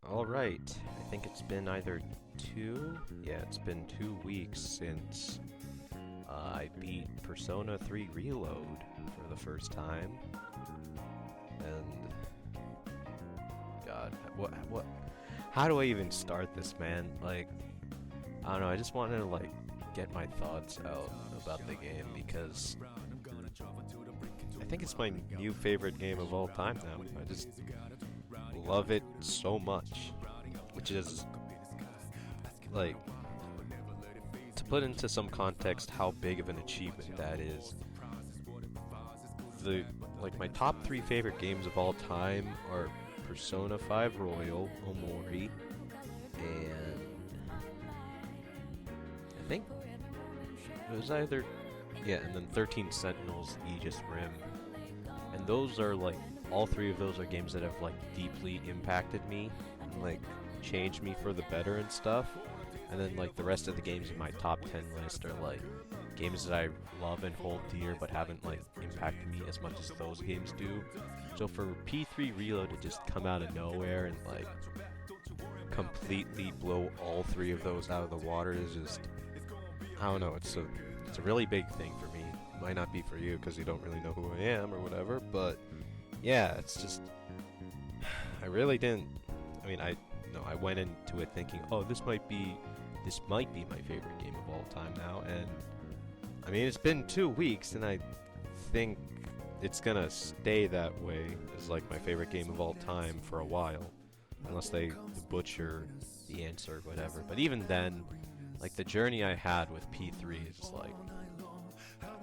Alright, I think it's been it's been 2 weeks since I beat Persona 3 Reload for the first time. And, God, how do I even start this, man? Like, I don't know, I just wanted to, like, get my thoughts out about the game because I think it's my new favorite game of all time now. I just love it so much, which is, like, to put into some context how big of an achievement that is. My top 3 favorite games of all time are Persona 5 Royal, Mori, and I think it was and then 13 Sentinels, Aegis Rim. And those are, like, all 3 of those are games that have, like, deeply impacted me and, like, changed me for the better and stuff. And then, like, the rest of the games in my top 10 list are, like, games that I love and hold dear but haven't, like, impacted me as much as those games do. So for P3 Reload to just come out of nowhere and, like, completely blow all 3 of those out of the water is just, I don't know, it's a really big thing for me. It might not be for you because you don't really know who I am or whatever, but yeah, it's just, I really didn't, I went into it thinking, oh, this might be my favorite game of all time now, and I mean, it's been 2 weeks, and I think it's gonna stay that way as, like, my favorite game of all time for a while, unless they butcher the answer or whatever. But even then, like, the journey I had with P3 is, like,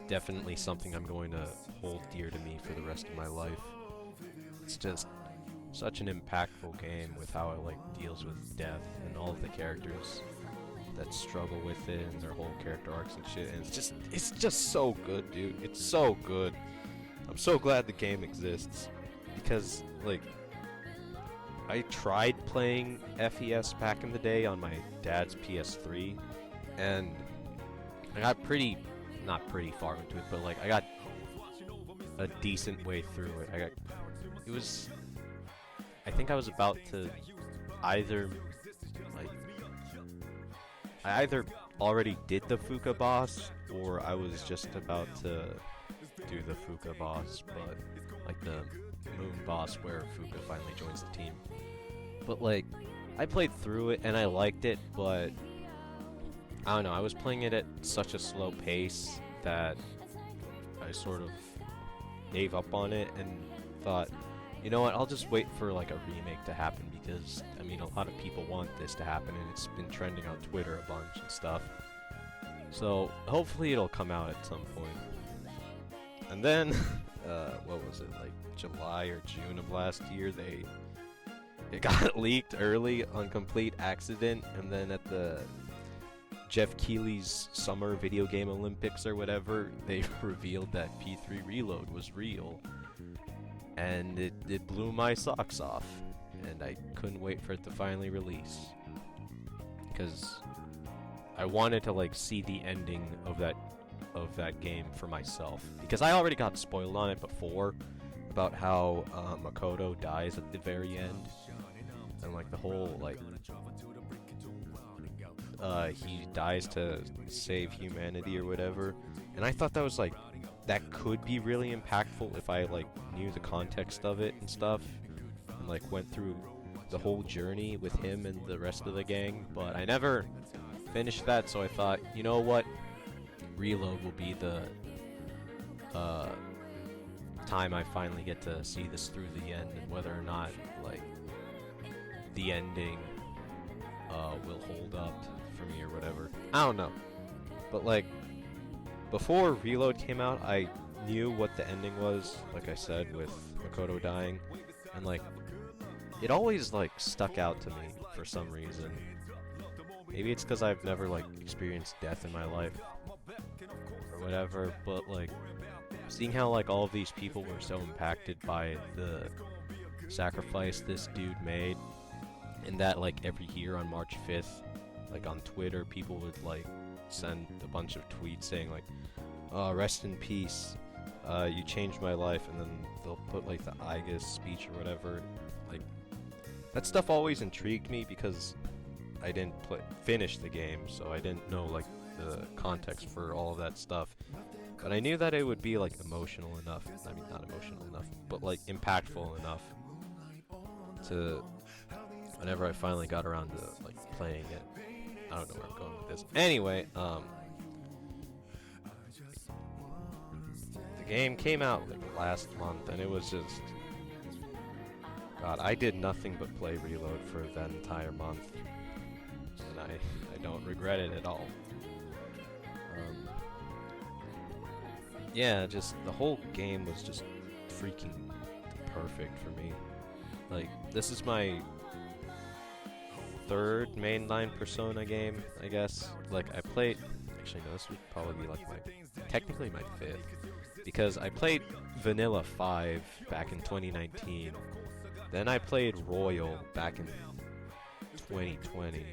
definitely something I'm going to hold dear to me for the rest of my life. It's just such an impactful game with how it, like, deals with death and all of the characters that struggle with it and their whole character arcs and shit, and it's just so good, dude. It's so good. I'm so glad the game exists because, like, I tried playing FES back in the day on my dad's PS3, and I got not pretty far into it, but, like, I got a decent way through it. I think I was about to I either already did the Fuka boss, or I was just about to do the Fuka boss, but, like, the moon boss where Fuka finally joins the team. But, like, I played through it and I liked it, but I don't know, I was playing it at such a slow pace that I sort of gave up on it and thought, you know what, I'll just wait for, like, a remake to happen because, I mean, a lot of people want this to happen and it's been trending on Twitter a bunch and stuff. So, hopefully it'll come out at some point. And then, what was it, like, July or June of last year, it got leaked early on complete accident, and then at the Jeff Keighley's Summer Video Game Olympics or whatever, they revealed that P3 Reload was real. And it blew my socks off, and I couldn't wait for it to finally release. Because I wanted to, like, see the ending of that game for myself. Because I already got spoiled on it before, about how Makoto dies at the very end. And, like, the whole, like, he dies to save humanity or whatever. And I thought that was, like, that could be really impactful if I, like, knew the context of it and stuff, and, like, went through the whole journey with him and the rest of the gang, but I never finished that, so I thought, you know what, Reload will be the time I finally get to see this through the end, and whether or not, like, the ending will hold up for me or whatever. I don't know, but, like, before Reload came out, I knew what the ending was, like I said, with Makoto dying, and, like, it always, like, stuck out to me for some reason. Maybe it's because I've never, like, experienced death in my life, or whatever, but, like, seeing how, like, all of these people were so impacted by the sacrifice this dude made, and that, like, every year on March 5th, like, on Twitter, people would, like, send a bunch of tweets saying, like, rest in peace, you changed my life, and then they'll put, like, the Igus speech or whatever. Like, that stuff always intrigued me because I didn't finish the game, so I didn't know like the context for all of that stuff. But I knew that it would be like emotional enough. I mean, not emotional enough, but like impactful enough to whenever I finally got around to like playing it. I don't know where I'm going with this. Anyway, the game came out like last month, and it was just, God, I did nothing but play Reload for that entire month, and I don't regret it at all. Yeah, just the whole game was just freaking perfect for me. Like, this is my third mainline Persona game, I guess. Like, I played, actually no, this would probably be like technically my fifth, because I played Vanilla 5 back in 2019, then I played Royal back in 2020.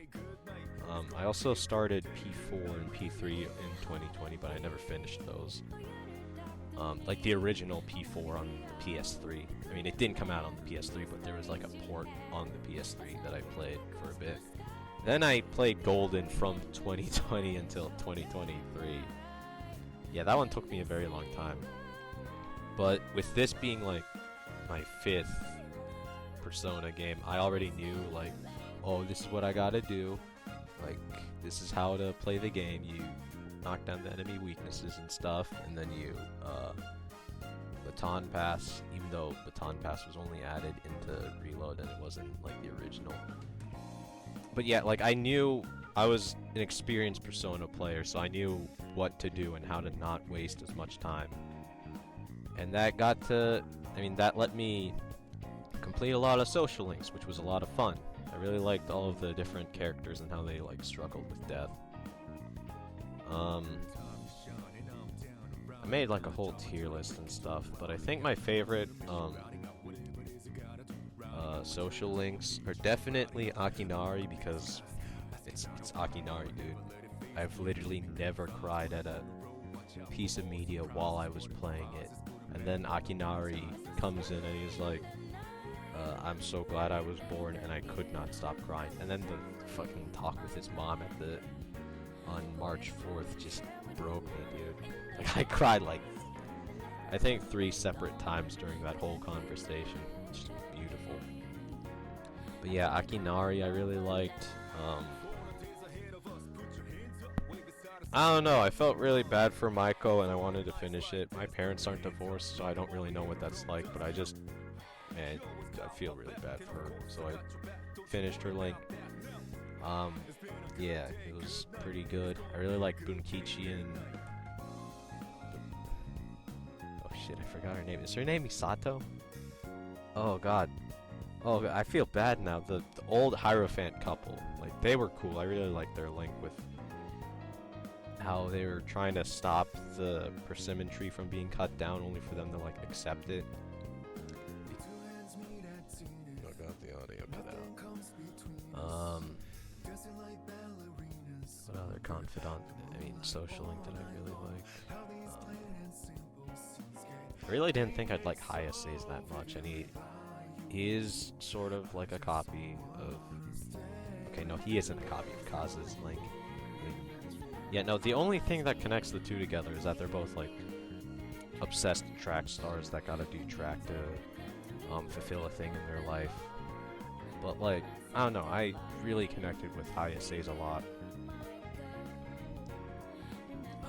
I also started P4 and P3 in 2020, but I never finished those. Like the original P4 on the PS3. I mean, it didn't come out on the PS3, but there was like a port on the PS3 that I played for a bit. Then I played Golden from 2020 until 2023. Yeah, that one took me a very long time. But with this being like my fifth Persona game, I already knew like, oh, this is what I gotta do. Like, this is how to play the game. You knock down the enemy weaknesses and stuff, and then you baton pass, even though baton pass was only added into Reload and it wasn't like the original. But yeah, like I knew I was an experienced Persona player, so I knew what to do and how to not waste as much time. And that that let me complete a lot of social links, which was a lot of fun. I really liked all of the different characters and how they like struggled with death. I made like a whole tier list and stuff, but I think my favorite social links are definitely Akinari, because it's Akinari, dude. I've literally never cried at a piece of media while I was playing it. And then Akinari comes in and he's like, I'm so glad I was born and I could not stop crying. And then the fucking talk with his mom on March 4th just broke me, dude. Like, I cried like, I think 3 separate times during that whole conversation. It's just beautiful. But yeah, Akinari I really liked. I don't know, I felt really bad for Maiko and I wanted to finish it. My parents aren't divorced, so I don't really know what that's like, but I feel really bad for her, so I finished her link. Yeah, it was pretty good. I really like Bunkichi and... Oh shit, I forgot her name. Is her name Misato? Oh god. Oh god, I feel bad now. The old Hierophant couple, like, they were cool. I really liked their link with how they were trying to stop the persimmon tree from being cut down, only for them to like accept it. Oh god, the audio cut out. What other social link that I really like? I really didn't think I'd like Hayase's that much, and he is sort of like a copy of... Okay, no, he isn't a copy of Kazu's Link. Yeah, no, the only thing that connects the two together is that they're both, like, obsessed track stars that gotta do track to fulfill a thing in their life. But, like, I don't know, I really connected with Hayase's a lot.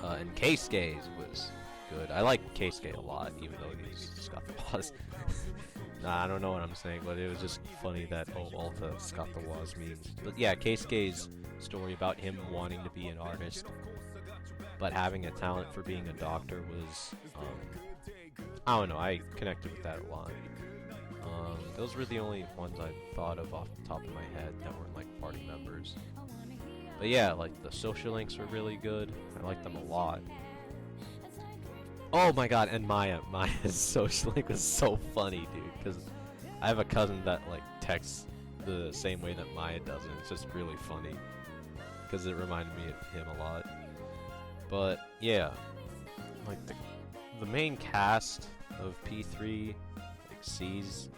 And Keisuke's was good. I like Keisuke a lot, even though he's just got the Waz. Nah, I don't know what I'm saying, but it was just funny that, oh, Alta's got the Waz memes. But yeah, Keisuke's story about him wanting to be an artist, but having a talent for being a doctor was, I don't know, I connected with that a lot. Those were the only ones I thought of off the top of my head that weren't, like, party members. But yeah, like, the social links were really good. I liked them a lot. Oh my god, and Maya's social link was so funny, dude, because I have a cousin that, like, texts the same way that Maya does, and it's just really funny, because it reminded me of him a lot. But, yeah, like, the main cast of P3, like, C's,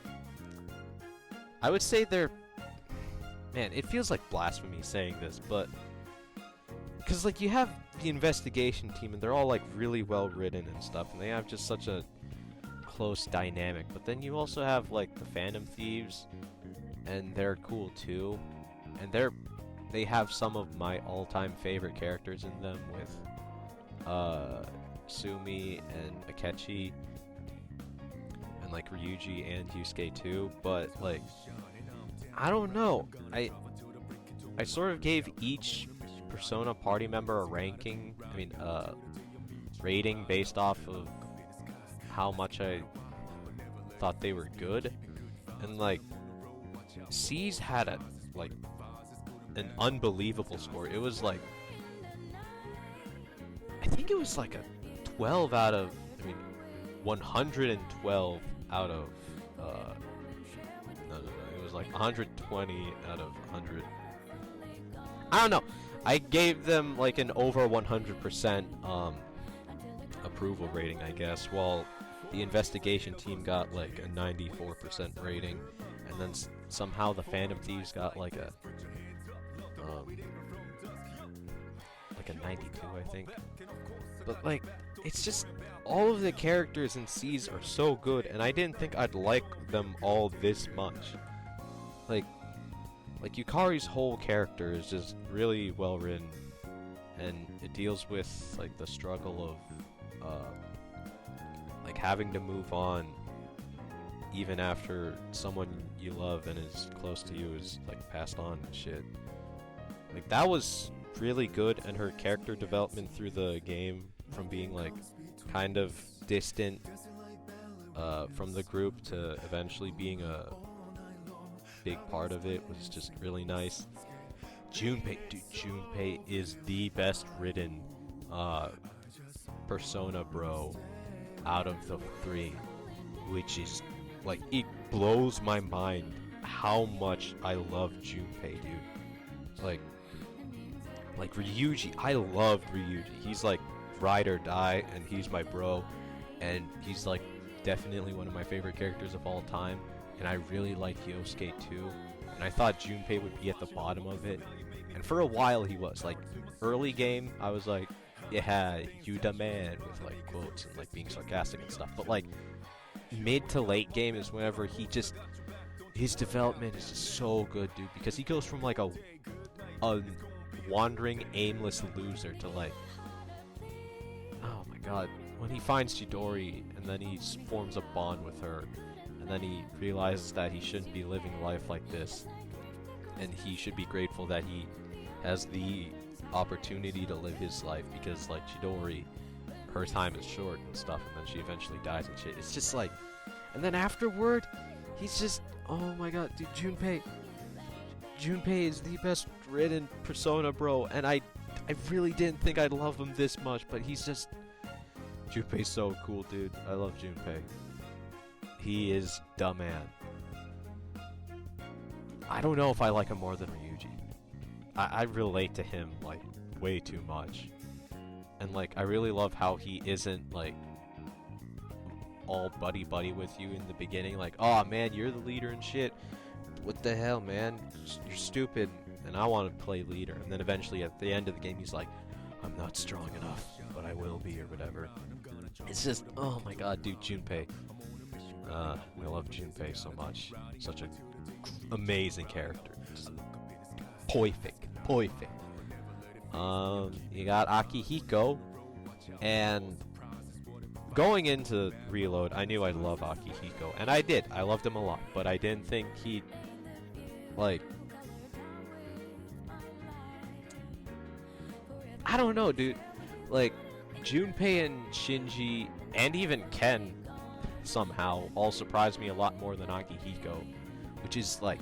I would say they're man, it feels like blasphemy saying this, but because like you have the investigation team and they're all like really well written and stuff, and they have just such a close dynamic. But then you also have like the Phantom Thieves, and they're cool too, and they have some of my all-time favorite characters in them with Sumi and Akechi, and like Ryuji and Yusuke too. But like, I don't know. I sort of gave each Persona party member a ranking. I mean, rating based off of how much I thought they were good, and like, C's had a like an unbelievable score. It was like, I think it was like a 12 out of, I mean, 112 out of, no, it was like 120 out of 100. I don't know. I gave them like an over 100% approval rating, I guess, while the investigation team got like a 94% rating, and then somehow the Phantom Thieves got like a 92, I think. But like, it's just all of the characters in C's are so good, and I didn't think I'd like them all this much. Like Yukari's whole character is just really well written, and it deals with like the struggle of like having to move on even after someone you love and is close to you is like passed on and shit. Like, that was really good, and her character development through the game, from being like kind of distant from the group to eventually being a big part of it, was just really nice. Junpei, dude, Junpei is the best written Persona bro out of the three, which is like, it blows my mind how much I love Junpei, dude. Like Ryuji, I loved Ryuji. He's like ride or die, and he's my bro, and he's like definitely one of my favorite characters of all time. And I really like Yosuke too, and I thought Junpei would be at the bottom of it, and for a while he was. Like, early game, I was like, yeah, you the man, with like quotes and like being sarcastic and stuff. But like, mid to late game is whenever his development is just so good, dude, because he goes from like a wandering, aimless loser to like, oh my god, when he finds Chidori and then he forms a bond with her, and then he realizes that he shouldn't be living life like this, and he should be grateful that he has the opportunity to live his life, because like Chidori, her time is short and stuff, and then she eventually dies and shit. It's just like, and then afterward, he's just, oh my god, dude, Junpei is the best written Persona bro, and I really didn't think I'd love him this much, but he's just, Junpei's so cool, dude. I love Junpei. He is the man. I don't know if I like him more than Ryuji. I relate to him like way too much, and like, I really love how he isn't like all buddy with you in the beginning, like, oh man, you're the leader and shit, what the hell, man, you're stupid and I want to play leader. And then eventually at the end of the game he's like, I'm not strong enough, but I will be, or whatever. It's just, oh my god, dude, Junpei. I love Junpei so much. Such an amazing character. Just perfect. You got Akihiko, and going into Reload, I knew I'd love Akihiko, and I did. I loved him a lot, but I didn't think he'd, like, I don't know, dude. Like, Junpei and Shinji, and even Ken, somehow, all surprised me a lot more than Akihiko, which is, like,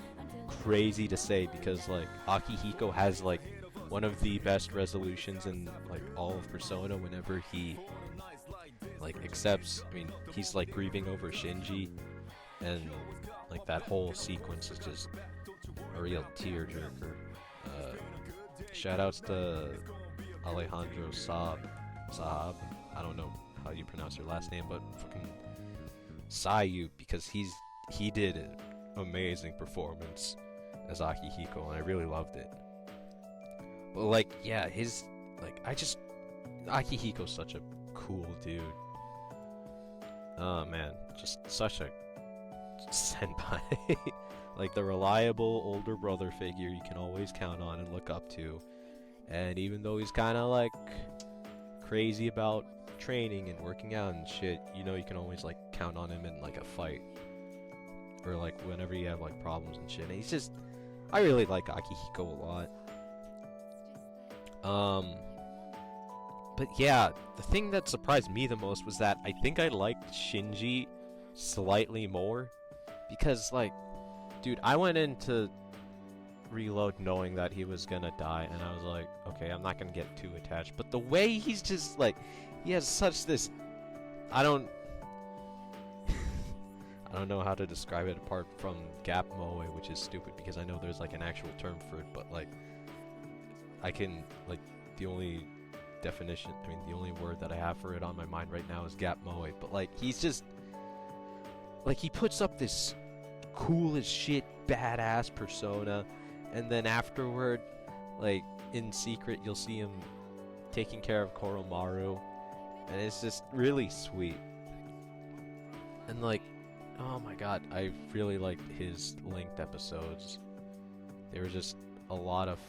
crazy to say, because, like, Akihiko has, like, one of the best resolutions in, like, all of Persona whenever he, like, accepts, I mean, he's, like, grieving over Shinji, and, like, that whole sequence is just a real tearjerker. Shoutouts to Alejandro Saab, I don't know how you pronounce your last name, but fucking Sayu, because he did an amazing performance as Akihiko, and I really loved it. But like, yeah, Akihiko's such a cool dude. Oh man, just such a senpai. Like the reliable older brother figure you can always count on and look up to. And even though he's kind of like crazy about training and working out and shit, you know you can always like count on him in like a fight. Or like whenever you have like problems and shit. And he's just, I really like Akihiko a lot. But yeah, the thing that surprised me the most was that I think I liked Shinji slightly more. Because like, dude, I went into Reload knowing that he was gonna die, and I was like, okay, I'm not gonna get too attached. But the way he's just like, he has such this, I don't know how to describe it apart from gap moe, which is stupid because I know there's like an actual term for it, but like, I can, like, the only definition, I mean, the only word that I have for it on my mind right now is gap moe, but like, he's just, like, he puts up this cool as shit, badass persona, and then afterward, like, in secret, you'll see him taking care of Koromaru, and it's just really sweet. And like, oh my god, I really liked his linked episodes. They were just a lot of,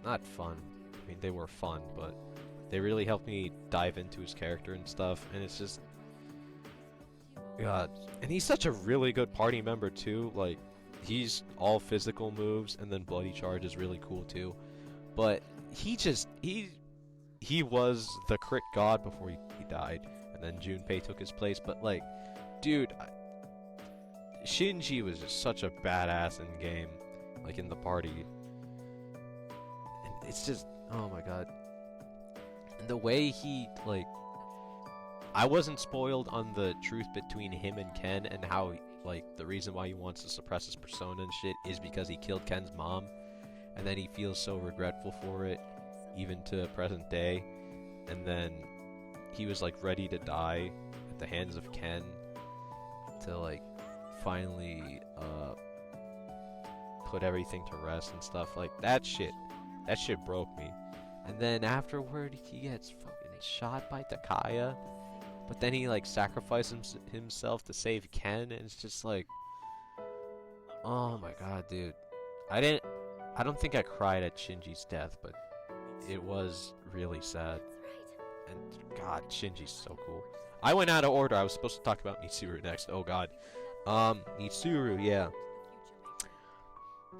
not fun, I mean, they were fun, but they really helped me dive into his character and stuff, and it's just, God, and he's such a really good party member too. Like, he's all physical moves, and then Bloody Charge is really cool too. But he was the crit god before he died, and then Junpei took his place. But like, dude, Shinji was just such a badass in game, like in the party. And it's just, oh my god. And the way he, like, I wasn't spoiled on the truth between him and Ken, and how, like, the reason why he wants to suppress his persona and shit is because he killed Ken's mom, and then he feels so regretful for it, even to present day, and then he was, like, ready to die at the hands of Ken to, like, finally, put everything to rest and stuff. Like, that shit broke me. And then afterward, he gets fucking shot by Takaya. But then he, like, sacrifices himself to save Ken, and it's just like, oh my god, dude. I don't think I cried at Shinji's death, but it was really sad. And god, Shinji's so cool. I went out of order. I was supposed to talk about Mitsuru next. Oh god. Mitsuru, yeah.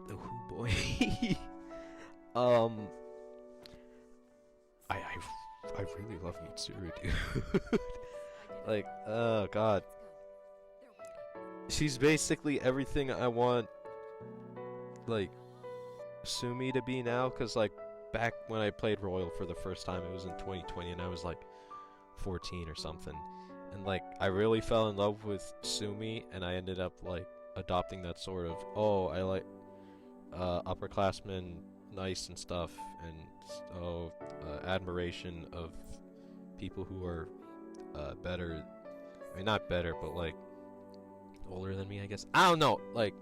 Oh boy. I really love Mitsuru, dude. Like, oh god. She's basically everything I want, like, Sumi to be now, because, like, back when I played Royal for the first time, it was in 2020, and I was, like, 14 or something. And, like, I really fell in love with Sumi, and I ended up, like, adopting that sort of, oh, I like, upperclassmen, nice and stuff, and, oh, admiration of people who are, better, I mean, not better, but, like, older than me, I guess. I don't know, like,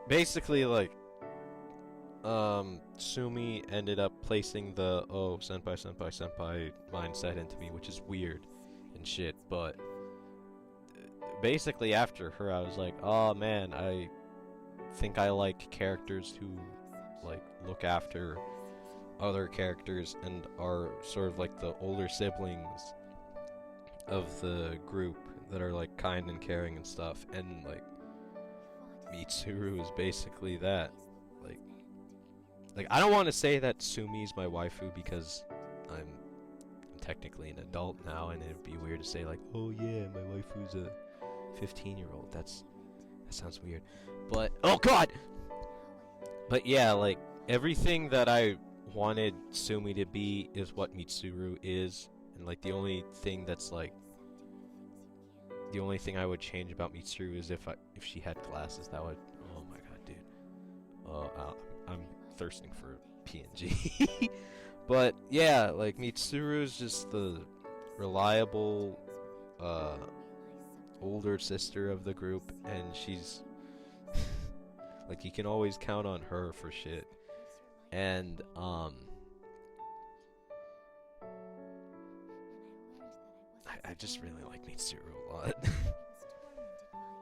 basically, like, Sumi ended up placing the, oh, senpai mindset into me, which is weird and shit, but basically after her, I was like, oh man, I think I like characters who, like, look after other characters and are sort of like the older siblings of the group that are, like, kind and caring and stuff, and, like, Mitsuru is basically that. Like, I don't want to say that Sumi's my waifu because I'm technically an adult now, and it'd be weird to say, like, oh yeah, my waifu's a 15-year-old. That sounds weird. But, oh god! But yeah, like, everything that I wanted Sumi to be is what Mitsuru is, and, like, the only thing that's, like, the only thing I would change about Mitsuru is if she had glasses. That would, oh my god, dude. I'm thirsting for PNG. But yeah, like, Mitsuru is just the reliable older sister of the group, and she's Like, you can always count on her for shit. And, I just really like Mitsuru a lot.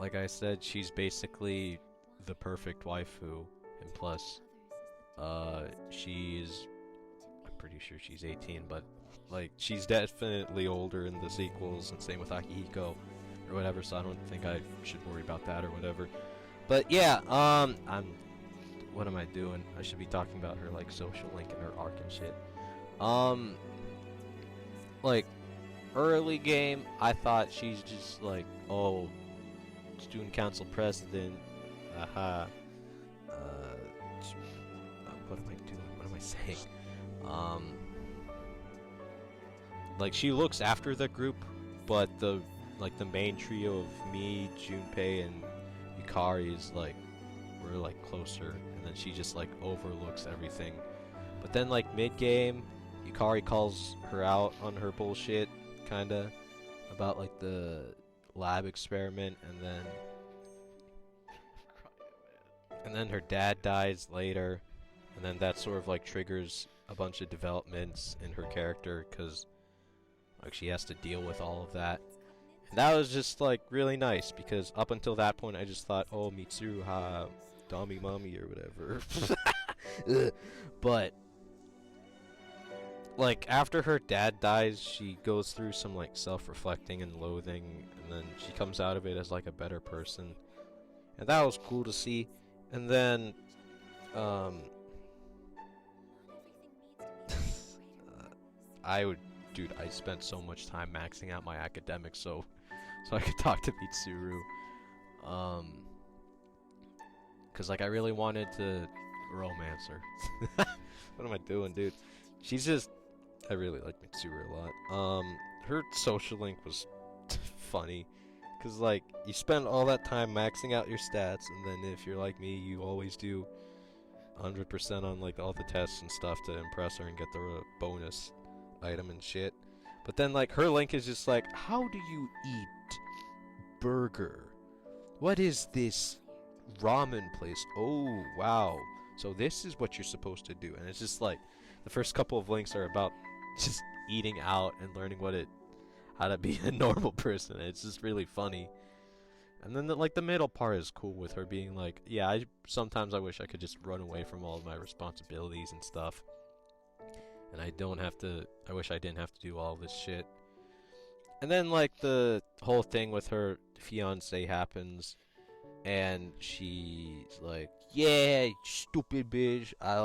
Like I said, she's basically the perfect waifu, and plus, she's, I'm pretty sure she's 18, but, like, she's definitely older in the sequels, and same with Akihiko, or whatever, so I don't think I should worry about that or whatever. But yeah, what am I doing? I should be talking about her, like, social link and her arc and shit. Like, early game, I thought she's just like, oh, student council president, aha. What am I doing? What am I saying? Like, she looks after the group, but the main trio of me, Junpei, and Yukari is like, we're like closer, and then she just like overlooks everything. But then like mid game, Yukari calls her out on her bullshit, kinda, about like the lab experiment, and then her dad dies later, and then that sort of like triggers a bunch of developments in her character, cause like she has to deal with all of that. And that was just like really nice, because up until that point I just thought, oh, Mitsuru, ha, Dami Mommy or whatever. But like after her dad dies, she goes through some like self-reflecting and loathing, and then she comes out of it as like a better person, and that was cool to see. And then dude, I spent so much time maxing out my academics so I could talk to Mitsuru, cause like I really wanted to romance her. What am I doing, dude? She's just, I really like Mitsuru a lot. Her social link was funny, cause like you spend all that time maxing out your stats, and then if you're like me, you always do 100% on like all the tests and stuff to impress her and get the bonus item and shit. But then like her link is just like, how do you eat burger? What is this ramen place? Oh wow, so this is what you're supposed to do. And it's just like the first couple of links are about just eating out and learning how to be a normal person. It's just really funny. And then like the middle part is cool, with her being like, yeah, sometimes I wish I could just run away from all of my responsibilities and stuff, and I wish I didn't have to do all this shit. And then like the whole thing with her fiance happens, and she's like, yeah, stupid bitch, I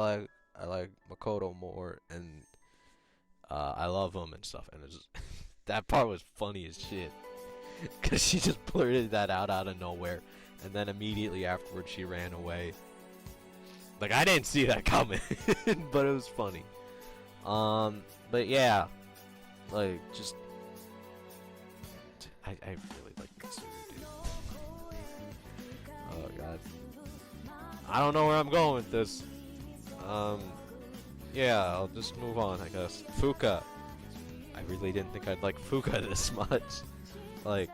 like Makoto more, and I love him and stuff. And it's that part was funny as shit, cause she just blurted that out of nowhere, and then immediately afterwards she ran away. Like, I didn't see that coming, but it was funny. But yeah, like, just I really like Mitsuru, dude. Oh god, I don't know where I'm going with this. Yeah, I'll just move on, I guess. Fuka. I really didn't think I'd like Fuka this much. Like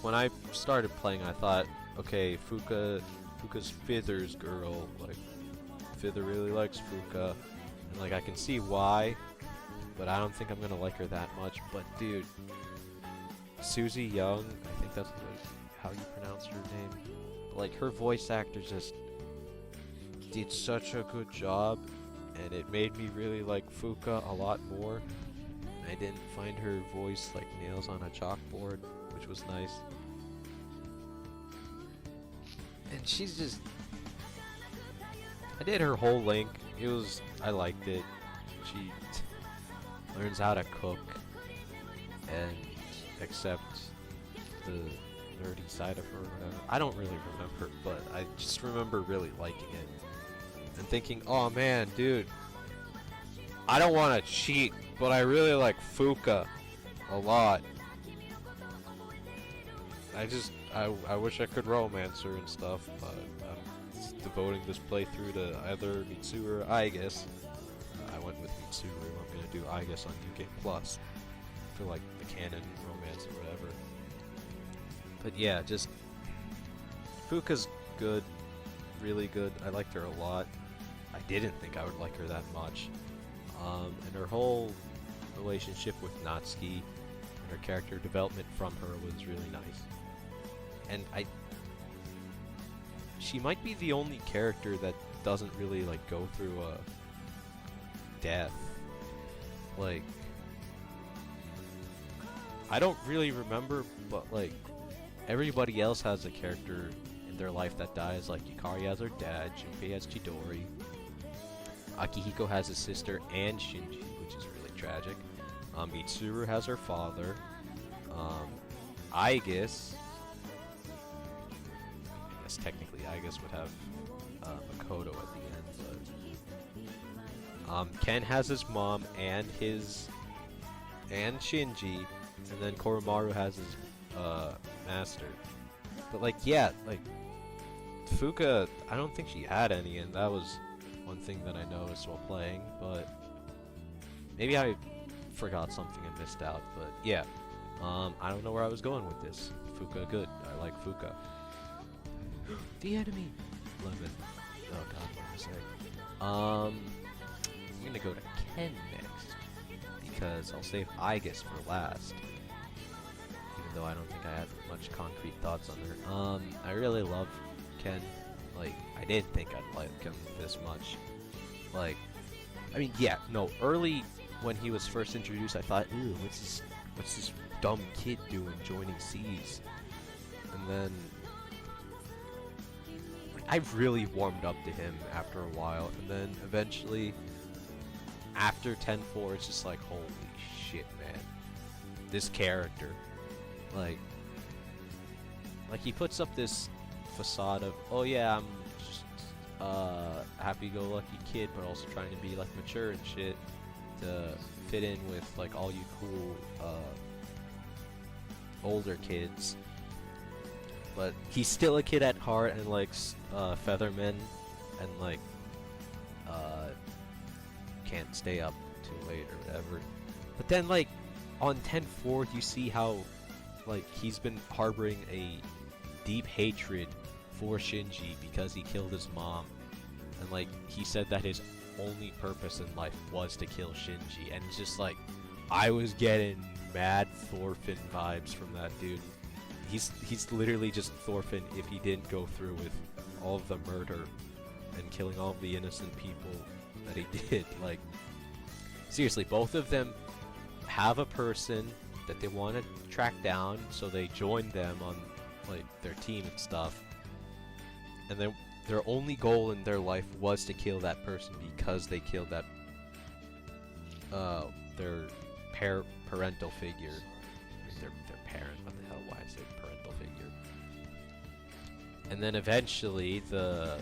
when I started playing, I thought, okay, Fuka's Fither's girl, like Fither really likes Fuka, and like I can see why, but I don't think I'm gonna like her that much. But dude, Susie Young, I think that's how you pronounce her name. But, like, her voice actor just did such a good job, and it made me really like Fuka a lot more. I didn't find her voice like nails on a chalkboard, which was nice. And she's just, I did her whole link. I liked it. She learns how to cook and accept the nerdy side of her or whatever. I don't really remember, but I just remember really liking it and thinking, oh man, dude, I don't want to cheat, but I really like Fuka a lot. I wish I could romance her and stuff, but I'm devoting this playthrough to either Mitsuru or Aigis. I went with Mitsuru. I'm gonna do Aigis on New Game Plus for like the canon romance or whatever. But yeah, just Fuka's good, really good. I liked her a lot. I didn't think I would like her that much. And her whole relationship with Natsuki and her character development from her was really nice. And she might be the only character that doesn't really like go through a death. Like, I don't really remember, but like everybody else has a character in their life that dies. Like Yukari has her dad, Junpei has Chidori, Akihiko has his sister and Shinji, which is really tragic. Mitsuru has her father. Aigis, I guess technically Aigis would have Makoto at the end, but Ken has his mom and Shinji, and then Koromaru has his master. But like, yeah, like Fuka, I don't think she had any, and that was one thing that I noticed while playing, but maybe I forgot something and missed out. But yeah, I don't know where I was going with this. Fuka, good. I like Fuka. The enemy! Lemon. Oh god, what did I say? I'm gonna go to Ken next, because I'll save Aigis for last. Even though I don't think I have much concrete thoughts on her. I really love Ken. Like, I didn't think I'd like him this much. Like, I mean, yeah, no, early when he was first introduced, I thought, ooh, what's this dumb kid doing joining C's? And then I really warmed up to him after a while, and then eventually, after 10-4, it's just like, holy shit, man. This character. Like he puts up this facade of, oh yeah, I'm just happy-go-lucky kid, but also trying to be like mature and shit to fit in with like all you cool older kids. But he's still a kid at heart and likes Featherman and like can't stay up too late or whatever. But then like on 10-4 you see how like he's been harboring a deep hatred for Shinji because he killed his mom, and like he said that his only purpose in life was to kill Shinji, and it's just like I was getting mad Thorfinn vibes from that dude. He's literally just Thorfinn if he didn't go through with all of the murder and killing all of the innocent people that he did. Like, seriously, both of them have a person that they want to track down, so they join them on like their team and stuff, and then their only goal in their life was to kill that person because they killed that their parental figure. Their parent, what the hell, why I say parental figure. And then eventually the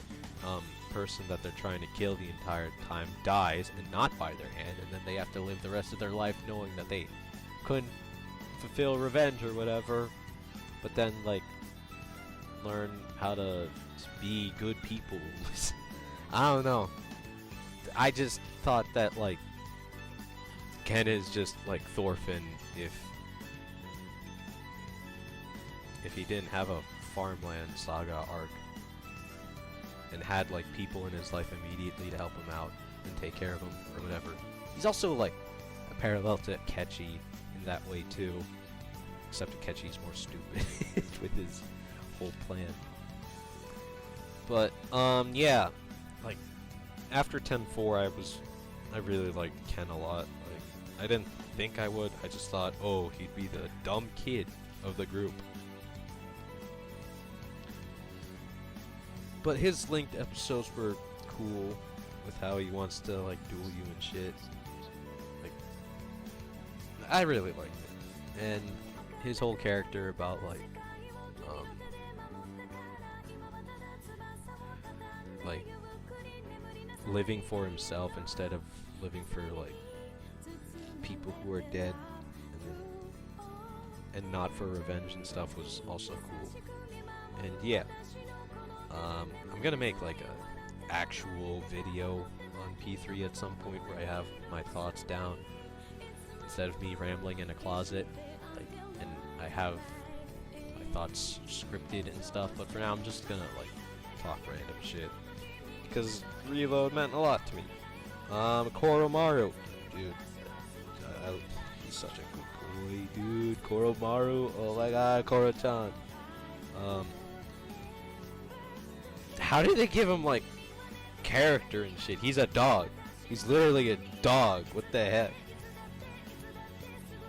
person that they're trying to kill the entire time dies, and not by their hand, and then they have to live the rest of their life knowing that they couldn't fulfill revenge or whatever, but then like learn how to be good people. I don't know. I just thought that like Ken is just like Thorfinn if he didn't have a farmland saga arc and had like people in his life immediately to help him out and take care of him or whatever. He's also like a parallel to Kechi in that way too, except Kechi's more stupid with his whole plan. But yeah, like after 10-4 I really liked Ken a lot. Like I didn't think I would, I just thought, oh, he'd be the dumb kid of the group. But his linked episodes were cool with how he wants to like duel you and shit. Like, I really liked it. And his whole character about like living for himself instead of living for like people who are dead, and not for revenge and stuff was also cool. And yeah, I'm gonna make like a actual video on p3 at some point where I have my thoughts down instead of me rambling in a closet, like, and I have my thoughts scripted and stuff, but for now I'm just gonna like talk random shit because Reload meant a lot to me. Koromaru, dude, he's such a good boy, dude. Koromaru, oh my god, Koro-chan. How did they give him like character and shit? He's a dog. He's literally a dog. What the heck?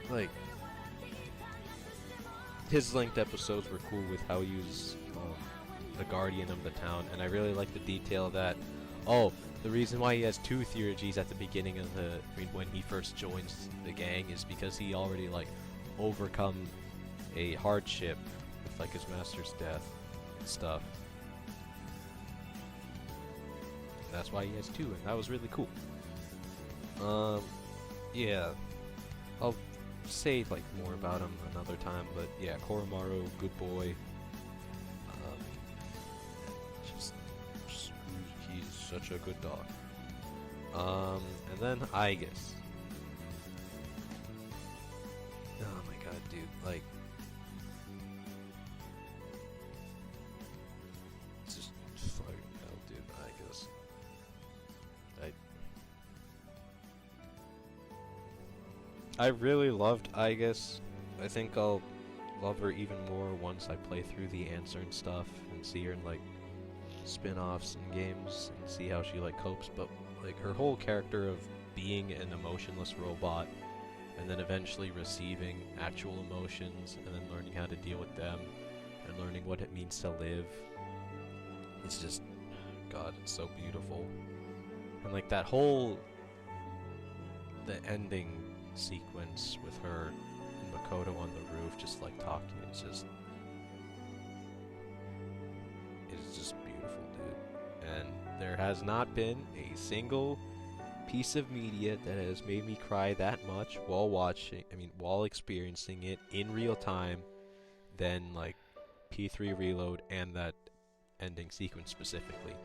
Like, his linked episodes were cool with how he was the guardian of the town, and I really like the detail that, oh, the reason why he has two theurgies at the beginning of when he first joins the gang is because he already like overcome a hardship with like his master's death and stuff. That's why he has two, and that was really cool. Yeah, I'll say like more about him another time, but yeah, Koromaru, good boy. He's such a good dog. And then Aigis. Oh my god, dude, like, just fucking hell, dude, Aigis. I really loved Aigis. I think I'll love her even more once I play through the answer and stuff and see her in like spin-offs and games and see how she like copes, but like her whole character of being an emotionless robot and then eventually receiving actual emotions and then learning how to deal with them and learning what it means to live. It's just, god, it's so beautiful. And like that whole, the ending sequence with her and Makoto on the roof just like talking, it's just beautiful, dude. And there has not been a single piece of media that has made me cry that much while experiencing it in real time than like P3 Reload and that ending sequence specifically.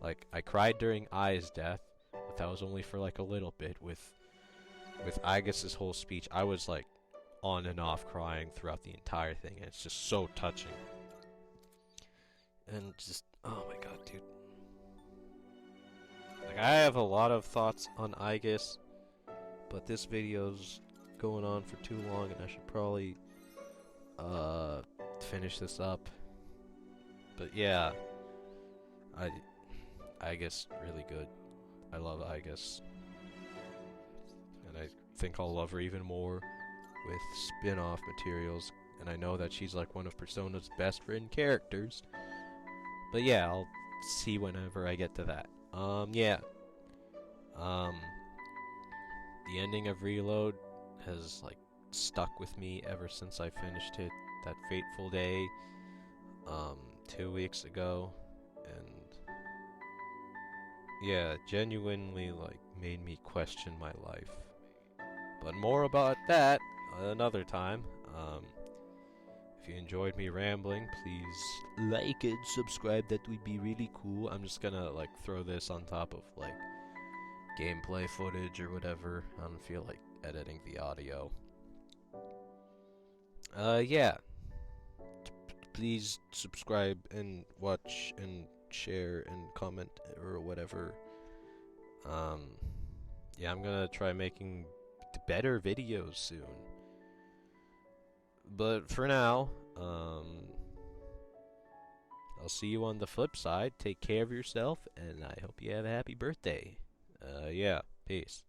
Like, I cried during Ai's death, but that was only for like a little bit. With Aigis' whole speech, I was like on and off crying throughout the entire thing, and it's just so touching. And just, oh my god, dude. Like, I have a lot of thoughts on Aigis, but this video's going on for too long, and I should probably finish this up. But yeah, Aigis, really good. I love Aigis. And I think I'll love her even more with spin-off materials. And I know that she's like one of Persona's best written characters. But yeah, I'll see whenever I get to that. Yeah. The ending of Reload has like stuck with me ever since I finished it that fateful day 2 weeks ago, and yeah, genuinely like made me question my life. But more about that another time. If you enjoyed me rambling, please like and subscribe. That would be really cool. I'm just gonna like throw this on top of like gameplay footage or whatever. I don't feel like editing the audio. Yeah. Please subscribe and watch and share and comment or whatever. Yeah, I'm gonna try making better videos soon. But for now, I'll see you on the flip side. Take care of yourself, and I hope you have a happy birthday. Yeah, peace.